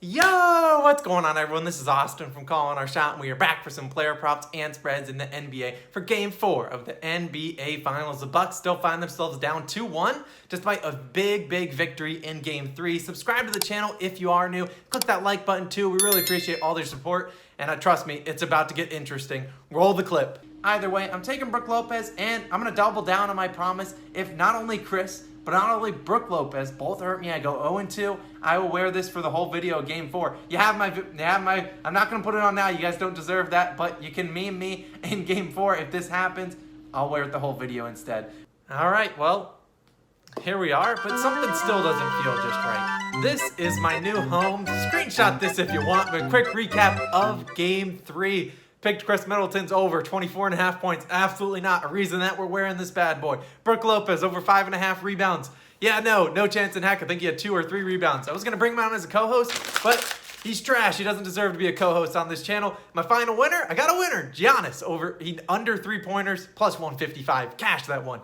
Yo, what's going on, everyone? This is Austin from Calling Our Shot, and we are back for some player props and spreads in the NBA for Game 4 of the NBA Finals. The Bucks still find themselves down 2-1, despite a big victory in Game 3. Subscribe to the channel if you are new. Click that like button, too. We really appreciate all their support, and trust me, it's about to get interesting. Roll the clip. Either way, I'm taking Brook Lopez, and I'm going to double down on my promise. If not only Khris, but not only Brook Lopez, both hurt me. I go 0-2. I will wear this for the whole video of Game 4. You have my, I'm not going to put it on now. You guys don't deserve that, but you can meme me in Game 4. If this happens, I'll wear it the whole video instead. All right, well, here we are, but something still doesn't feel just right. This is my new home. Screenshot this if you want, but quick recap of Game 3. Picked Khris Middleton's over 24.5 points. Absolutely not a reason that we're wearing this bad boy. Brook Lopez over 5.5 rebounds. Yeah, no chance in heck. I think he had 2 or 3 rebounds. I was going to bring him on as a co-host, but he's trash. He doesn't deserve to be a co-host on this channel. My final winner, I got a winner. Giannis under 3-pointers plus 155. Cash that one.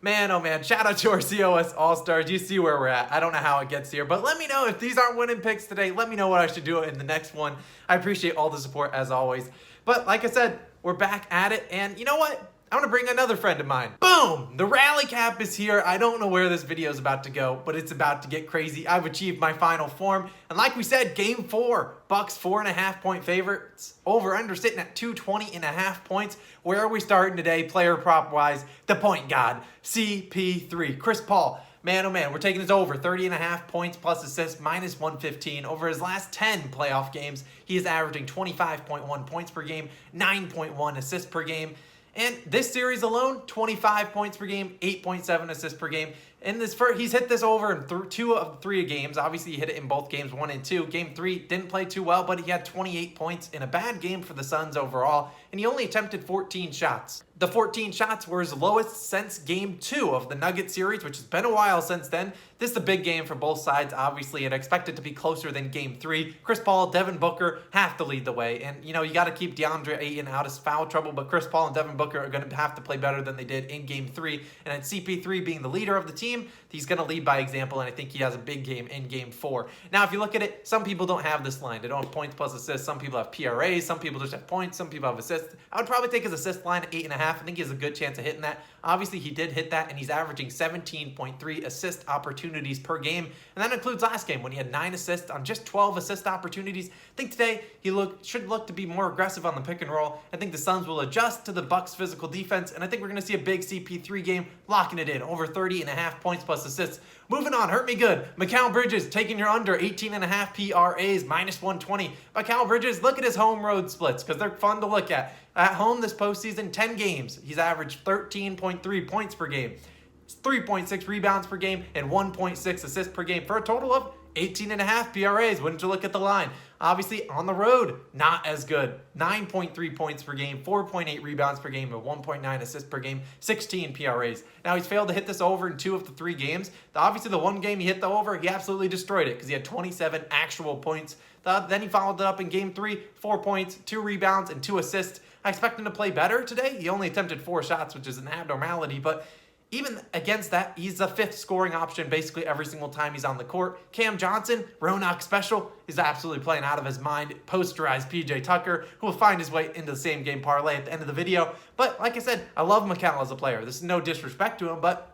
Man, oh man, shout out to our COS All-Stars. You see where we're at. I don't know how it gets here, but let me know if these aren't winning picks today. Let me know what I should do in the next one. I appreciate all the support as always. But like I said, we're back at it, and you know what? I'm gonna bring another friend of mine. Boom! The rally cap is here. I don't know where this video is about to go, but it's about to get crazy. I've achieved my final form, and like we said, Game 4, Bucks 4.5-point favorites. Over/under sitting at 220.5 points. Where are we starting today, player prop wise? The point god, CP3, Chris Paul. Man, oh man, we're taking his over 30.5 points plus assists, minus 115. Over his last 10 playoff games, he is averaging 25.1 points per game, 9.1 assists per game. And this series alone, 25 points per game, 8.7 assists per game. In this first, he's hit this over in 2 of 3 games. Obviously, he hit it in both games, 1 and 2. Game 3 didn't play too well, but he had 28 points in a bad game for the Suns overall, and he only attempted 14 shots. The 14 shots were his lowest since Game 2 of the Nuggets series, which has been a while since then. This is a big game for both sides, obviously, and I expect it to be closer than Game 3. Chris Paul, Devin Booker have to lead the way, and you know, you got to keep DeAndre Ayton out of foul trouble, but Chris Paul and Devin Booker are going to have to play better than they did in Game 3, and at CP3 being the leader of the team, he's going to lead by example, and I think he has a big game in Game 4. Now, if you look at it, some people don't have this line. They don't have points plus assists. Some people have PRAs. Some people just have points. Some people have assists. I would probably take his assist line at 8.5. I think he has a good chance of hitting that. Obviously, he did hit that, and he's averaging 17.3 assist opportunities per game, and that includes last game when he had 9 assists on just 12 assist opportunities. I think today he should look to be more aggressive on the pick and roll. I think the Suns will adjust to the Bucks' physical defense, and I think we're going to see a big CP3 game, locking it in, over 30.5 points plus assists. Moving on, hurt me good. Mikal Bridges taking your under 18.5 PRAs, minus 120. Mikal Bridges, look at his home road splits because they're fun to look at. At home this postseason, 10 games. He's averaged 13.3 points per game, 3.6 rebounds per game, and 1.6 assists per game for a total of 18.5 PRAs. Wouldn't you look at the line? Obviously, on the road, not as good. 9.3 points per game, 4.8 rebounds per game, and 1.9 assists per game, 16 PRAs. Now, he's failed to hit this over in 2 of the 3 games. Obviously, the one game he hit the over, he absolutely destroyed it because he had 27 actual points. Then he followed it up in Game 3, 4 points, 2 rebounds, and 2 assists. I expect him to play better today. He only attempted 4 shots, which is an abnormality, but even against that, he's the 5th scoring option basically every single time he's on the court. Cam Johnson, Roanoke special, is absolutely playing out of his mind. Posterized PJ Tucker, who will find his way into the same game parlay at the end of the video. But like I said, I love Mikal as a player. This is no disrespect to him, but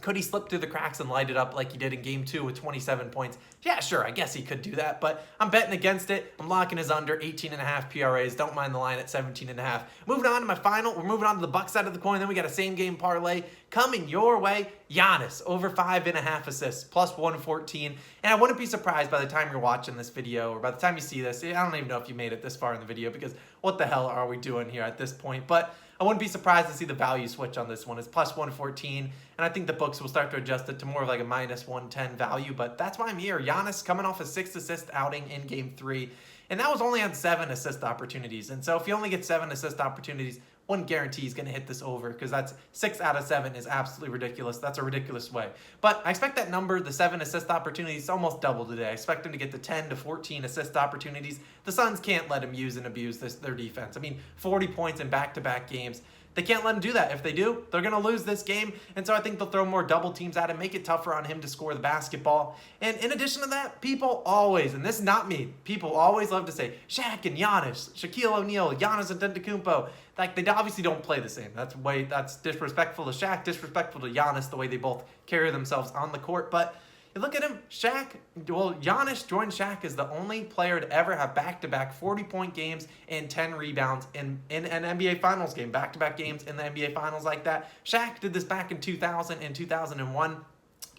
could he slip through the cracks and light it up like he did in Game 2 with 27 points? Yeah, sure, I guess he could do that, but I'm betting against it. I'm locking his under 18.5 PRAs. Don't mind the line at 17.5. Moving on to my final, we're moving on to the Bucks side of the coin. Then we got a same game parlay coming your way. Giannis, over 5.5 assists, plus 114. And I wouldn't be surprised by the time you're watching this video, or by the time you see this, I don't even know if you made it this far in the video, because what the hell are we doing here at this point? But I wouldn't be surprised to see the value switch on this one. It's plus 114, and I think the books will start to adjust it to more of like a minus 110 value, but that's why I'm here. Giannis coming off a 6 assist outing in Game 3, and that was only on 7 assist opportunities. And so if you only get 7 assist opportunities, wouldn't guarantee he's going to hit this over because that's 6 out of 7 is absolutely ridiculous. That's a ridiculous way. But I expect that number, the 7 assist opportunities, almost double today. I expect him to get to 10 to 14 assist opportunities. The Suns can't let him use and abuse their defense. I mean, 40 points in back-to-back games. They can't let him do that. If they do, they're going to lose this game. And so I think they'll throw more double teams at him, make it tougher on him to score the basketball. And in addition to that, people always, and this is not me, people always love to say, Shaq and Giannis, Shaquille O'Neal, Giannis Antetokounmpo. Like, they obviously don't play the same. That's disrespectful to Shaq, disrespectful to Giannis, the way they both carry themselves on the court. But you look at him, Giannis joined Shaq as the only player to ever have back-to-back 40-point games and 10 rebounds in an NBA Finals game, back-to-back games in the NBA Finals like that. Shaq did this back in 2000 and 2001.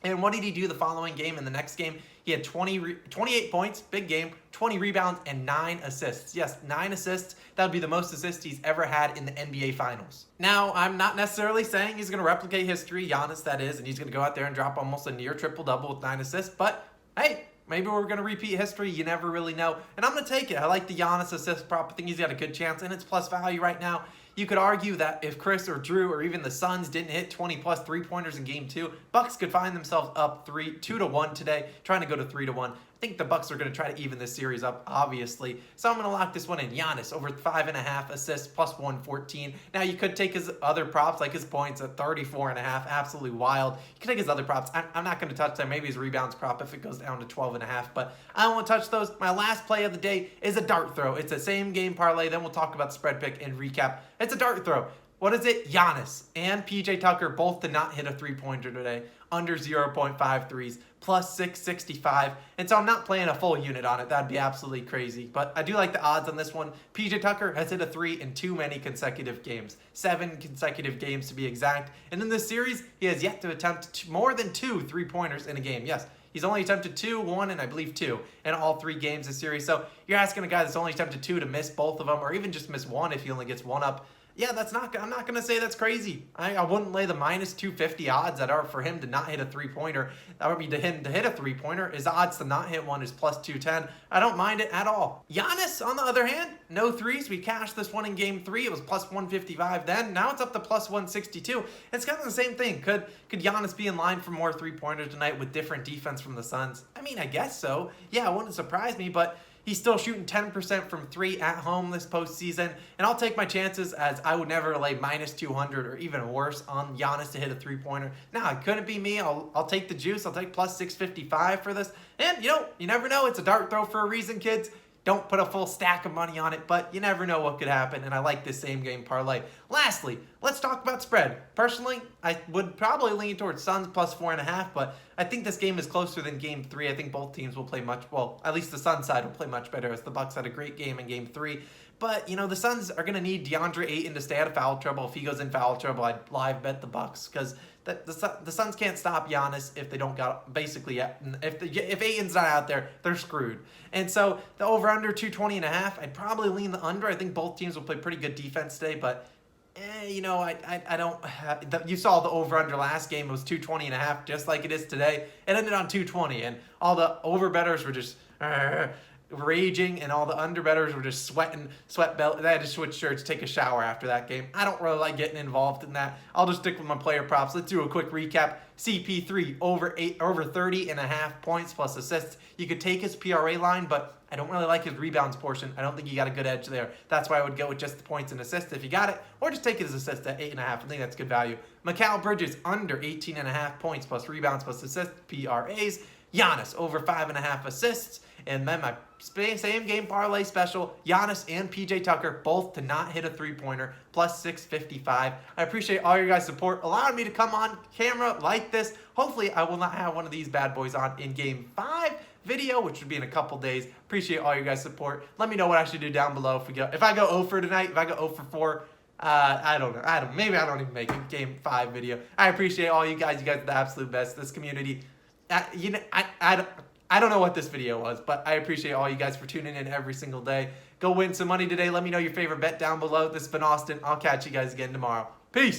And what did he do the following game and the next game? He had 28 points, big game, 20 rebounds, and 9 assists. Yes, 9 assists. That would be the most assists he's ever had in the NBA Finals. Now, I'm not necessarily saying he's going to replicate history, Giannis that is, and he's going to go out there and drop almost a near triple-double with 9 assists. But, hey, maybe we're going to repeat history. You never really know. And I'm going to take it. I like the Giannis assist prop. I think he's got a good chance, and it's plus value right now. You could argue that if Khris or Jrue or even the Suns didn't hit 20-plus three-pointers in Game 2, Bucks could find themselves up 2-1 today, trying to go to 3-1. I think the Bucks are going to try to even this series up, obviously. So I'm going to lock this one in. Giannis over 5.5 assists, plus 114. Now, you could take his other props, like his points at 34.5. Absolutely wild. You could take his other props. I'm not going to touch them. Maybe his rebounds prop if it goes down to 12.5. But I don't want to touch those. My last play of the day is a dart throw. It's a same game parlay. Then we'll talk about spread pick and recap. It's a dart throw. What is it? Giannis and PJ Tucker both did not hit a three-pointer today. Under 0.5 threes, plus 665. And so I'm not playing a full unit on it. That'd be absolutely crazy. But I do like the odds on this one. PJ Tucker has hit a 3 in too many consecutive games. 7 consecutive games to be exact. And in this series, he has yet to attempt more than 2 3-pointers in a game. Yes, he's only attempted 2, 1, and I believe 2 in all 3 games this series. So you're asking a guy that's only attempted 2 to miss both of them, or even just miss 1 if he only gets 1 up. Yeah, I'm not going to say that's crazy. I wouldn't lay the minus 250 odds that are for him to not hit a three-pointer. That would be to him to hit a three-pointer. His odds to not hit one is plus 210. I don't mind it at all. Giannis, on the other hand, no threes. We cashed this one in Game 3. It was plus 155 then. Now it's up to plus 162. It's kind of the same thing. Could Giannis be in line for more three-pointers tonight with different defense from the Suns? I mean, I guess so. Yeah, it wouldn't surprise me, but he's still shooting 10% from 3 at home this postseason, and I'll take my chances as I would never lay minus 200 or even worse on Giannis to hit a three-pointer. Now, it couldn't be me. I'll take the juice. I'll take plus 655 for this. And, you never know. It's a dart throw for a reason, kids. Don't put a full stack of money on it, but you never know what could happen, and I like this same game parlay. Lastly, let's talk about spread. Personally, I would probably lean towards Suns plus 4.5, but I think this game is closer than Game 3. I think both teams will play at least the Suns side will play much better, as the Bucks had a great game in Game 3. But, the Suns are going to need DeAndre Ayton to stay out of foul trouble. If he goes in foul trouble, I'd live bet the Bucks, because the Suns can't stop Giannis if they don't got, basically, if Ayton's not out there, they're screwed. And so the over-under 220.5, I'd probably lean the under. I think both teams will play pretty good defense today, but I don't. You saw the over-under last game. It was 220.5, just like it is today. It ended on 220, and all the over-bettors were just raging, and all the under-bettors were just sweat belt. They had to switch shirts, take a shower after that game. I don't really like getting involved in that. I'll just stick with my player props. Let's do a quick recap. CP3 over 30.5 points plus assists. You could take his PRA line, but I don't really like his rebounds portion. I don't think he got a good edge there. That's why I would go with just the points and assists if you got it, or just take his assist at 8.5. I think that's good value. Mikal Bridges under 18.5 points plus rebounds plus assists, PRAs. Giannis over 5.5 assists. And then my same game parlay special, Giannis and PJ Tucker both to not hit a three-pointer, plus 655. I appreciate all your guys' support, allowing me to come on camera like this. Hopefully, I will not have one of these bad boys on in Game 5 video, which would be in a couple days. Appreciate all your guys' support. Let me know what I should do down below. If I go 0 for tonight, if I go 0 for 4, I don't know. Maybe I don't even make a Game 5 video. I appreciate all you guys. You guys are the absolute best. This community, I don't know what this video was, but I appreciate all you guys for tuning in every single day. Go win some money today. Let me know your favorite bet down below. This has been Austin. I'll catch you guys again tomorrow. Peace.